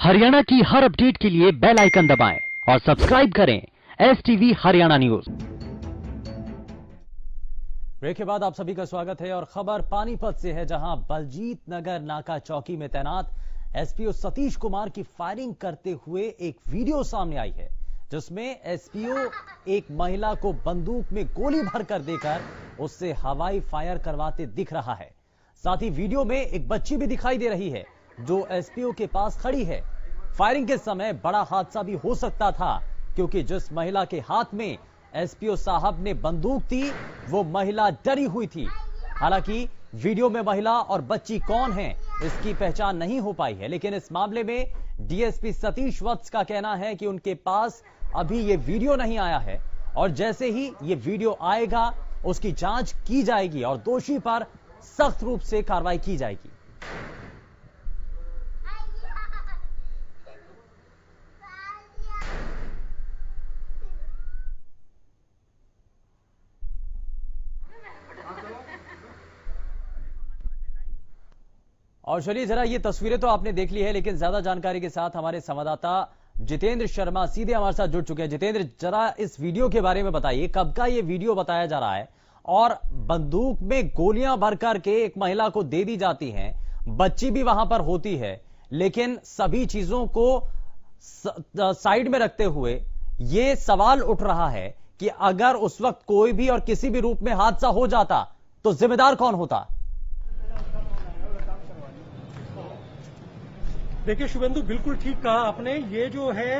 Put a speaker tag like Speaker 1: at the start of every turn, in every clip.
Speaker 1: हरियाणा की हर अपडेट के लिए बेल आइकन दबाएं और सब्सक्राइब करें STV हरियाणा न्यूज।
Speaker 2: ब्रेक के बाद आप सभी का स्वागत है और खबर पानीपत से है, जहां बलजीत नगर नाका चौकी में तैनात एसपीओ सतीश कुमार की फायरिंग करते हुए एक वीडियो सामने आई है, जिसमें एसपीओ एक महिला को बंदूक में गोली भरकर देकर उससे हवाई फायर करवाते दिख रहा है। साथ ही वीडियो में एक बच्ची भी दिखाई दे रही है जो एसपीओ के पास खड़ी है। फायरिंग के समय बड़ा हादसा भी हो सकता था, क्योंकि जिस महिला के हाथ में एसपीओ साहब ने बंदूक थी वो महिला डरी हुई थी। हालांकि वीडियो में महिला और बच्ची कौन है इसकी पहचान नहीं हो पाई है, लेकिन इस मामले में डीएसपी सतीश वत्स का कहना है कि उनके पास अभी ये वीडियो नहीं आया है और जैसे ही ये वीडियो आएगा उसकी जांच की जाएगी और दोषी पर सख्त रूप से कार्रवाई की जाएगी। और चलिए जरा ये तस्वीरें तो आपने देख ली है, लेकिन ज्यादा जानकारी के साथ हमारे संवाददाता जितेंद्र शर्मा सीधे हमारे साथ जुड़ चुके हैं। जितेंद्र, जरा इस वीडियो के बारे में बताइए, कब का ये वीडियो बताया जा रहा है और बंदूक में गोलियां भर करके एक महिला को दे दी जाती हैं, बच्ची भी वहां पर होती है, लेकिन सभी चीजों को साइड में रखते हुए ये सवाल उठ रहा है कि अगर उस वक्त कोई भी और किसी भी रूप में हादसा हो जाता तो जिम्मेदार कौन होता?
Speaker 3: देखिए शुभेंदु, बिल्कुल ठीक कहा आपने। ये जो है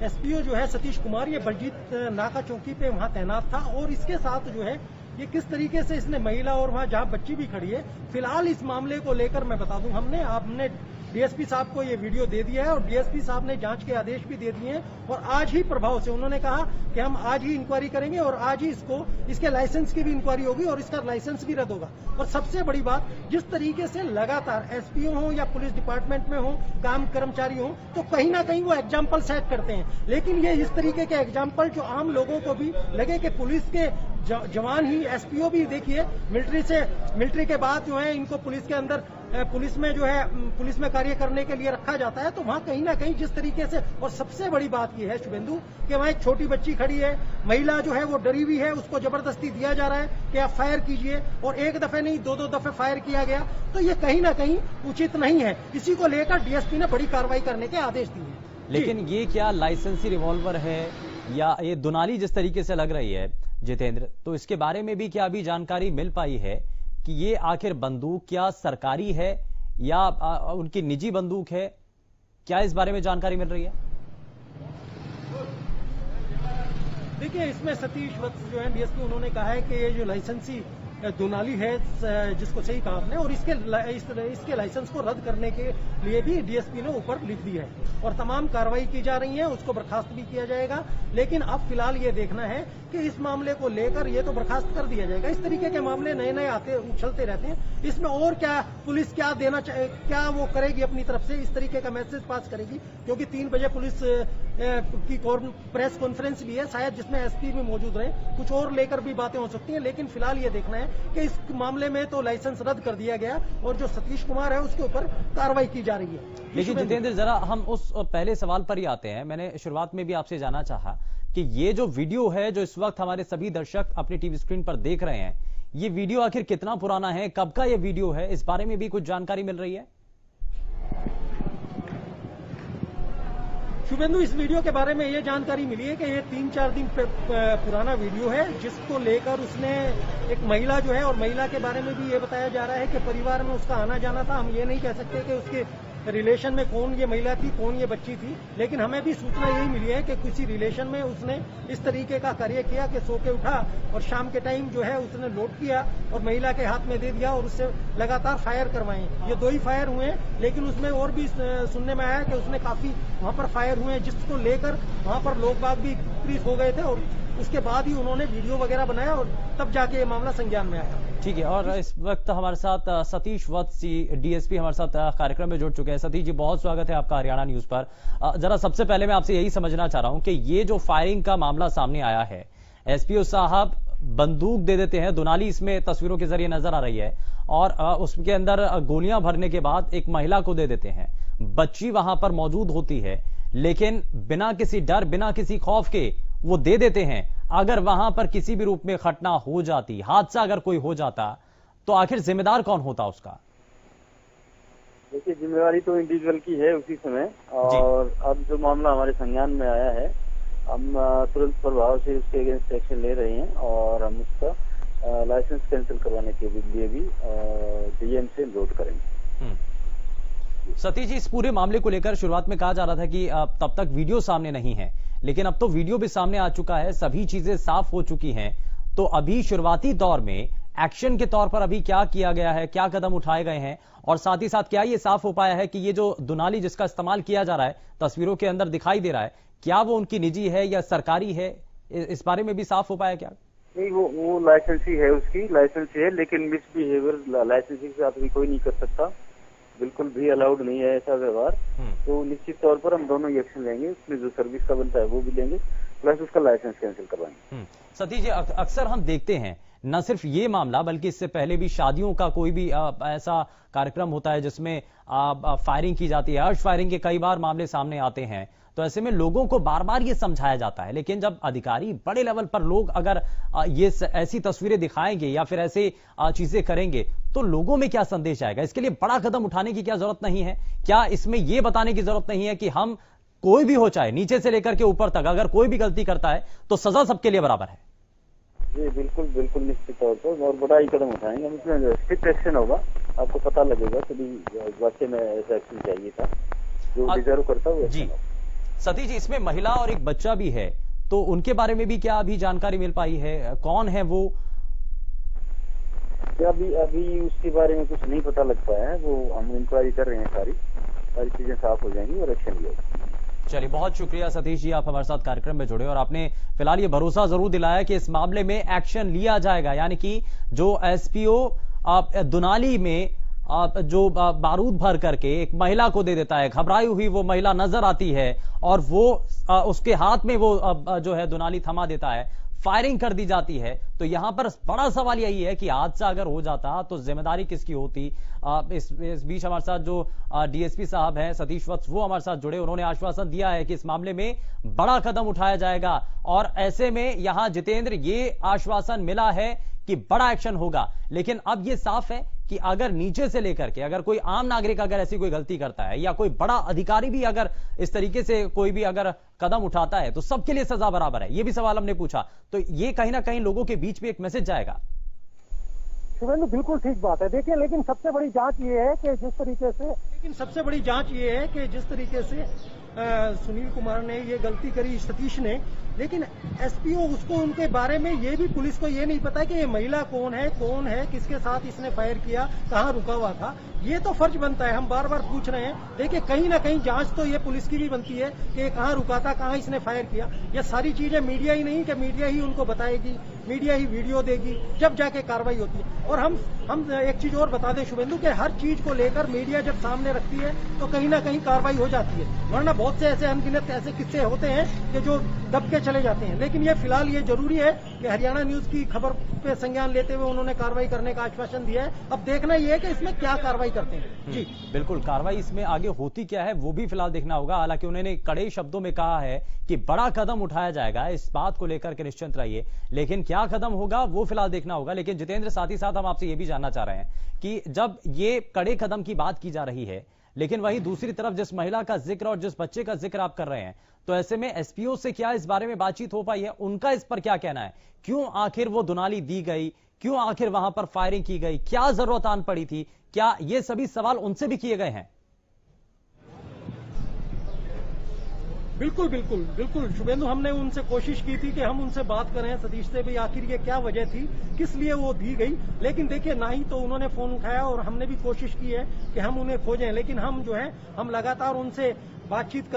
Speaker 3: एसपीओ जो है सतीश कुमार, ये बलजीत नाका चौकी पे वहां तैनात था और इसके साथ जो है ये किस तरीके से इसने महिला और वहां जहां बच्ची भी खड़ी है, फिलहाल इस मामले को लेकर मैं बता दूं, आपने डीएसपी साहब को ये वीडियो दे दिया है और डीएसपी साहब ने जांच के आदेश भी दे दिए हैं और आज ही प्रभाव से उन्होंने कहा कि हम आज ही इंक्वायरी करेंगे और आज ही इसके लाइसेंस की भी इंक्वायरी होगी और इसका लाइसेंस भी रद्द होगा। और सबसे बड़ी बात, जिस तरीके से लगातार एसपीओ हो या पुलिस डिपार्टमेंट में हो, काम कर्मचारी हो, तो कहीं ना कहीं वो एग्जाम्पल सेट करते हैं, लेकिन ये इस तरीके के एग्जाम्पल जो आम लोगों को भी लगे कि पुलिस के जवान ही, एसपीओ भी देखिए मिलिट्री के बाद जो है इनको पुलिस के अंदर पुलिस में जो है पुलिस में कार्य करने के लिए रखा जाता है, तो वहां कहीं ना कहीं जिस तरीके से, और सबसे बड़ी बात यह है शुभेंदु कि वहां एक छोटी बच्ची खड़ी है, महिला जो है वो डरी हुई है, उसको जबरदस्ती दिया जा रहा है कि आप फायर कीजिए और एक दफे नहीं दो दफे फायर किया गया, तो ये कहीं ना कहीं उचित नहीं है। इसी को लेकर डीएसपी ने बड़ी कार्रवाई करने के आदेश दिए हैं।
Speaker 2: लेकिन ये क्या लाइसेंसी रिवॉल्वर है या ये दुनाली जिस तरीके से लग रही है जितेंद्र, तो इसके बारे में भी क्या अभी जानकारी मिल पाई है कि ये आखिर बंदूक क्या सरकारी है या उनकी निजी बंदूक है? क्या इस बारे में जानकारी मिल रही है?
Speaker 3: देखिए, इसमें सतीश वत्स जो है डीएसपी, उन्होंने कहा है कि ये जो लाइसेंसी दुनाली है, जिसको सही कहा आपने, और इसके लाइसेंस को रद्द करने के लिए भी डीएसपी ने ऊपर लिख दिया है और तमाम कार्रवाई की जा रही है, उसको बर्खास्त भी किया जाएगा। लेकिन अब फिलहाल ये देखना है कि इस मामले को लेकर ये तो बर्खास्त कर दिया जाएगा। इस तरीके के मामले नए नए आते उछलते रहते हैं, इसमें और क्या पुलिस क्या देना चाहिए, क्या वो करेगी अपनी तरफ से, इस तरीके का मैसेज पास करेगी, क्योंकि 3 बजे पुलिस की प्रेस कॉन्फ्रेंस भी है शायद, जिसमें एसपी भी मौजूद रहे, कुछ और लेकर भी बातें हो सकती हैं। लेकिन फिलहाल ये देखना है कि इस मामले में तो लाइसेंस रद्द कर दिया गया और जो सतीश कुमार है उसके ऊपर कार्रवाई की जा रही है।
Speaker 2: लेकिन जितेंद्र, जरा हम उस पहले सवाल पर ही आते हैं। मैंने शुरुआत में भी आपसे जानना चाहा कि ये जो वीडियो है जो इस वक्त हमारे सभी दर्शक अपनी टीवी स्क्रीन पर देख रहे हैं, ये वीडियो आखिर कितना पुराना है, कब का ये वीडियो है, इस बारे में भी कुछ जानकारी मिल रही है?
Speaker 3: शुभेंदु, इस वीडियो के बारे में ये जानकारी मिली है कि ये 3-4 दिन पुराना वीडियो है, जिसको लेकर उसने एक महिला जो है, और महिला के बारे में भी ये बताया जा रहा है कि परिवार में उसका आना जाना था। हम ये नहीं कह सकते कि उसके रिलेशन में कौन ये महिला थी, कौन ये बच्ची थी, लेकिन हमें भी सूचना यही मिली है कि किसी रिलेशन में उसने इस तरीके का कार्य किया कि सो के उठा और शाम के टाइम जो है उसने लोड किया और महिला के हाथ में दे दिया और उससे लगातार फायर करवाए। ये 2 ही फायर हुए हैं, लेकिन उसमें और भी सुनने में आया कि उसने काफी वहां पर फायर हुए हैं, जिसको लेकर वहां पर लोग बाग भी क्रीज हो गए थे और उसके बाद ही उन्होंने वीडियो वगैरह बनाया और तब जाके ये मामला संज्ञान में आया।
Speaker 2: ठीक है, और इस वक्त हमारे साथ सतीश वत्स डीएसपी हमारे साथ कार्यक्रम में जुड़ चुके हैं। सतीश जी, बहुत स्वागत है आपका हरियाणा न्यूज पर। जरा सबसे पहले मैं आपसे यही समझना चाह रहा हूं कि ये जो फायरिंग का मामला सामने आया है, एसपीओ साहब बंदूक दे देते हैं, दुनाली इसमें तस्वीरों के जरिए नजर आ रही है, और उसके अंदर गोलियां भरने के बाद एक महिला को दे देते हैं। बच्ची वहां पर मौजूद होती है, लेकिन बिना किसी डर, बिना किसी खौफ के वो दे देते हैं। अगर वहां पर किसी भी रूप में घटना हो जाती, हादसा अगर कोई हो जाता, तो आखिर जिम्मेदार कौन होता उसका?
Speaker 4: देखिए, जिम्मेवारी तो इंडिविजुअल की है उसी समय, और अब जो मामला हमारे संज्ञान में आया है, हम तुरंत प्रभाव से उसके अगेंस्ट एक्शन ले रहे हैं और हम उसका लाइसेंस कैंसिल करवाने के लिए भी डीएम से अनुरोध करेंगे।
Speaker 2: सतीश जी, इस पूरे मामले को लेकर शुरुआत में कहा जा रहा था कि तब तक वीडियो सामने नहीं है, लेकिन अब तो वीडियो भी सामने आ चुका है, सभी चीजें साफ हो चुकी हैं। तो अभी शुरुआती दौर में एक्शन के तौर पर अभी क्या किया गया है, क्या कदम उठाए गए हैं, और साथ ही साथ क्या ये साफ हो पाया है कि ये जो दुनाली जिसका इस्तेमाल किया जा रहा है, तस्वीरों के अंदर दिखाई दे रहा है, क्या वो उनकी निजी है या सरकारी है? इस बारे में भी साफ हो पाया क्या?
Speaker 4: नहीं, वो लाइसेंसी है, उसकी लाइसेंसी है, लेकिन मिसबिहेवियर लाइसेंसी के साथ भी कोई नहीं कर सकता, बिल्कुल भी अलाउड नहीं है ऐसा व्यवहार। तो निश्चित तौर पर हम दोनों एक्शन लेंगे, उसमें जो सर्विस का बनता है वो भी लेंगे, प्लस उसका लाइसेंस कैंसिल करवाएंगे।
Speaker 2: सतीश जी, अक्सर हम देखते हैं न सिर्फ ये मामला, बल्कि इससे पहले भी शादियों का कोई भी ऐसा कार्यक्रम होता है जिसमें फायरिंग की जाती है, अर्श फायरिंग के कई बार मामले सामने आते हैं। तो ऐसे में लोगों को बार बार ये समझाया जाता है, लेकिन जब अधिकारी बड़े लेवल पर लोग अगर ये ऐसी तस्वीरें दिखाएंगे या फिर ऐसे चीजें करेंगे, तो लोगों में क्या संदेश आएगा? इसके लिए बड़ा कदम उठाने की क्या जरूरत नहीं है? क्या इसमें यह बताने की जरूरत नहीं है कि हम, कोई भी हो, चाहे नीचे से लेकर के ऊपर तक, अगर कोई भी गलती करता है तो सजा सबके लिए बराबर है?
Speaker 4: जी बिल्कुल बिल्कुल, निश्चित तौर पर, और बड़ा ही कदम उठाएंगे हम, इसमें स्ट्रिक्ट एक्शन होगा, आपको पता लगेगा कि वाकई में ऐसा एक्शन चाहिए था, जो डिजर्व करता है।
Speaker 2: जी सतीश जी, इसमें महिला और एक बच्चा भी है, तो उनके बारे में भी क्या अभी जानकारी मिल पाई है? कौन है वो?
Speaker 4: अभी उसके बारे में कुछ नहीं पता लग पाया है, वो हम इंक्वायरी कर रहे हैं, सारी चीजें साफ हो जाएंगी और एक्शन लिया।
Speaker 2: चलिए, बहुत शुक्रिया सतीश जी, आप हमारे साथ कार्यक्रम में जुड़े और आपने फिलहाल ये भरोसा जरूर दिलाया कि इस मामले में एक्शन लिया जाएगा, यानी कि जो एसपीओ दुनाली में जो बारूद भर करके एक महिला को दे देता है, घबराई हुई वो महिला नजर आती है और वो उसके हाथ में वो जो है दुनाली थमा देता है, फायरिंग कर दी जाती है। तो यहां पर बड़ा सवाल यही है कि हादसा अगर हो जाता तो जिम्मेदारी किसकी होती? इस बीच हमारे साथ जो डीएसपी साहब हैं सतीश वत्स, वो हमारे साथ जुड़े, उन्होंने आश्वासन दिया है कि इस मामले में बड़ा कदम उठाया जाएगा, और ऐसे में यहां जितेंद्र, ये आश्वासन मिला है कि बड़ा एक्शन होगा। लेकिन अब यह साफ है कि अगर नीचे से लेकर के अगर कोई आम नागरिक अगर ऐसी कोई गलती करता है, या कोई बड़ा अधिकारी भी अगर इस तरीके से कोई भी अगर कदम उठाता है, तो सबके लिए सजा बराबर है, ये भी सवाल हमने पूछा। तो ये कहीं ना कहीं लोगों के बीच में एक मैसेज जाएगा।
Speaker 3: शुभेंदु, बिल्कुल ठीक बात है। देखिए, लेकिन सबसे बड़ी जांच ये है कि जिस तरीके से सुनील कुमार ने ये गलती करी, सतीश ने, लेकिन एसपीओ उसको, उनके बारे में ये भी पुलिस को ये नहीं पता कि ये महिला कौन है, किसके साथ इसने फायर किया, कहाँ रुका हुआ था। ये तो फर्ज बनता है, हम बार बार पूछ रहे हैं। देखिए, कहीं ना कहीं जांच तो ये पुलिस की भी बनती है कि कहाँ रुका था, कहाँ इसने फायर किया। ये सारी चीजें मीडिया ही नहीं कि मीडिया ही उनको बताएगी, मीडिया ही वीडियो देगी, जब जाके कार्रवाई होती है। और हम एक चीज और बता दें शुभेंदु, कि हर चीज को लेकर मीडिया जब सामने रखती है तो कहीं ना कहीं कार्रवाई हो जाती है, वरना बहुत से ऐसे अनगिनत ऐसे किस्से होते हैं कि जो दब के चले जाते हैं। लेकिन ये फिलहाल ये जरूरी है कि हरियाणा न्यूज की खबर पे संज्ञान लेते हुए उन्होंने कार्रवाई करने का आश्वासन दिया है। अब देखना यह है कि इसमें क्या कार्रवाई करते हैं। जी
Speaker 2: बिल्कुल, कार्रवाई इसमें आगे होती क्या है वो भी फिलहाल देखना होगा। हालांकि उन्होंने कड़े शब्दों में कहा है कि बड़ा कदम उठाया जाएगा, इस बात को लेकर के निश्चिंत रहिए, लेकिन क्या कदम होगा वो फिलहाल देखना होगा। लेकिन जितेंद्र, साथ ही साथ हम आपसे ये भी जानना चाह रहे हैं कि जब ये कड़े कदम की बात की जा रही है, लेकिन वहीं दूसरी तरफ जिस महिला का जिक्र और जिस बच्चे का जिक्र आप कर रहे हैं, तो ऐसे में एसपीओ से क्या इस बारे में बातचीत हो पाई है? उनका इस पर क्या कहना है? क्यों आखिर वो दुनाली दी गई? क्यों आखिर वहां पर फायरिंग की गई? क्या जरूरत आन पड़ी थी? क्या ये सभी सवाल उनसे भी किए गए हैं?
Speaker 3: बिल्कुल शुभेंदु, हमने उनसे कोशिश की थी कि हम उनसे बात करें, सतीश से भी, आखिर ये क्या वजह थी, किस लिए वो दी गई। लेकिन देखिए, ना ही तो उन्होंने फोन उठाया, और हमने भी कोशिश की है कि हम उन्हें खोजें, लेकिन हम जो है हम लगातार उनसे बातचीत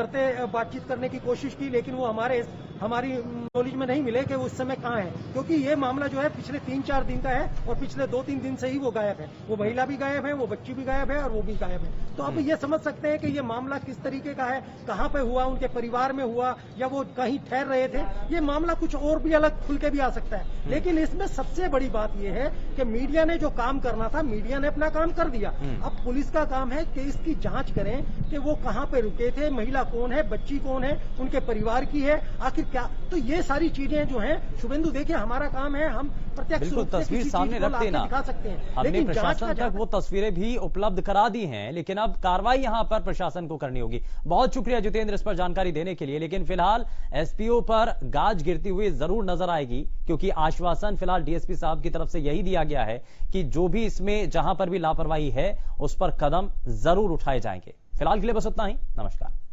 Speaker 3: करने की कोशिश की, लेकिन वो हमारी नॉलेज में नहीं मिले कि वो उस समय कहाँ है, क्योंकि ये मामला जो है पिछले 3-4 दिन का है, और पिछले 2-3 दिन से ही वो गायब है। वो महिला भी गायब है, वो बच्ची भी गायब है, और वो भी गायब है। तो अब ये समझ सकते हैं कि ये मामला किस तरीके का है, कहाँ पे हुआ, उनके परिवार में हुआ, या वो कहीं ठहर रहे थे। ये मामला कुछ और भी अलग खुल के भी आ सकता है। लेकिन इसमें सबसे बड़ी बात ये है कि मीडिया ने जो काम करना था, मीडिया ने अपना काम कर दिया। अब पुलिस का काम है कि इसकी जांच करें कि वो कहां पे रुके थे, महिला कौन है, बच्ची कौन है, उनके परिवार की है, आखिर क्या। तो ये सारी चीजें जो हैं शुभेंदु, देखिए हमारा काम है, हम प्रत्यक्ष रूप से
Speaker 2: तस्वीर
Speaker 3: किसी
Speaker 2: सामने
Speaker 3: चीज को
Speaker 2: रख
Speaker 3: लाके
Speaker 2: देना
Speaker 3: दिखा सकते हैं,
Speaker 2: हमने
Speaker 3: लेकिन जांच
Speaker 2: प्रशासन
Speaker 3: का
Speaker 2: तक वो तस्वीरें भी उपलब्ध करा दी हैं, लेकिन अब कार्रवाई यहां पर प्रशासन को करनी होगी। बहुत शुक्रिया जितेंद्र इस पर जानकारी देने के लिए। लेकिन फिलहाल एसपीओ पर गाज गिरती हुई जरूर नजर आएगी, क्योंकि आश्वासन फिलहाल डीएसपी साहब की तरफ से यही दिया गया है कि जो भी इसमें जहां पर भी लापरवाही है उस पर कदम जरूर उठाए जाएंगे। फिलहाल के लिए बस उतना ही। नमस्कार।